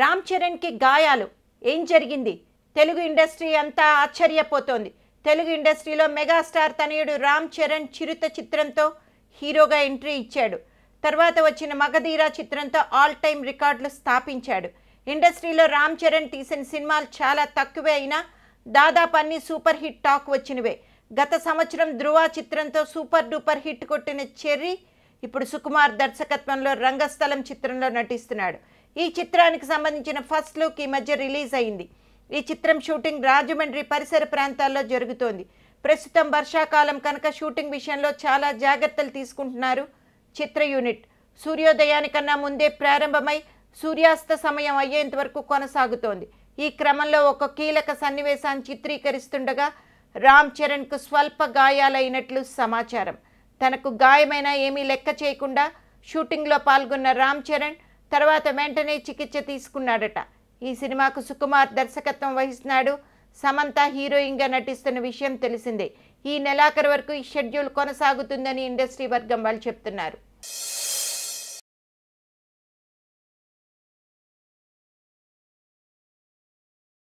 రామ్ చరణ్ కి గాయాలు ఏం జరిగింది? తెలుగు ఇండస్ట్రీ అంతా ఆశ్చర్యపోతోంది. తెలుగు ఇండస్ట్రీలో మెగాస్టార్ తనయుడు రామ్ చరణ్ చిరుత చిత్రంతో హీరోగా ఎంట్రీ ఇచ్చాడు. తర్వాత వచ్చిన మగధీర చిత్రంతో ఆల్ టైమ్ రికార్డులు స్థాపించాడు. ఇండస్ట్రీలో రామ్ చరణ్ తీసిన సినిమాలు చాలా తక్కువే అయినా దాదాపు అన్ని సూపర్ హిట్ టాక్ వచ్చినవే. గత సంవత్సరం ధృవ చిత్రంతో సూపర్ డూపర్ హిట్ కొట్టిన చెర్రీ ఇప్పుడు సుకుమార్ దర్శకత్వంలో రంగస్థలం చిత్రంలో నటిస్తున్నాడు. ఈ చిత్రానికి సంబంధించిన ఫస్ట్ లుక్ ఈ మధ్య రిలీజ్ అయింది. ఈ చిత్రం షూటింగ్ రాజమండ్రి పరిసర ప్రాంతాల్లో జరుగుతోంది. ప్రస్తుతం వర్షాకాలం కనుక షూటింగ్ విషయంలో చాలా జాగ్రత్తలు తీసుకుంటున్నారు చిత్ర యూనిట్. సూర్యోదయానికన్నా ముందే ప్రారంభమై సూర్యాస్త సమయం అయ్యేంత వరకు కొనసాగుతోంది. ఈ క్రమంలో ఒక కీలక సన్నివేశాన్ని చిత్రీకరిస్తుండగా రామ్ చరణ్కు స్వల్ప గాయాలైనట్లు సమాచారం. తనకు గాయమైనా ఏమీ లెక్క చేయకుండా షూటింగ్లో పాల్గొన్న రామ్ చరణ్ తర్వాత వెంటనే చికిత్స తీసుకున్నాడట. ఈ సినిమాకు సుకుమార్ దర్శకత్వం వహిస్తున్నాడు. సమంత హీరోయిన్గా నటిస్తున్న విషయం తెలిసిందే. ఈ నెలాఖరు వరకు ఈ షెడ్యూల్ కొనసాగుతుందని ఇండస్ట్రీ వర్గం వాళ్ళు చెప్తున్నారు.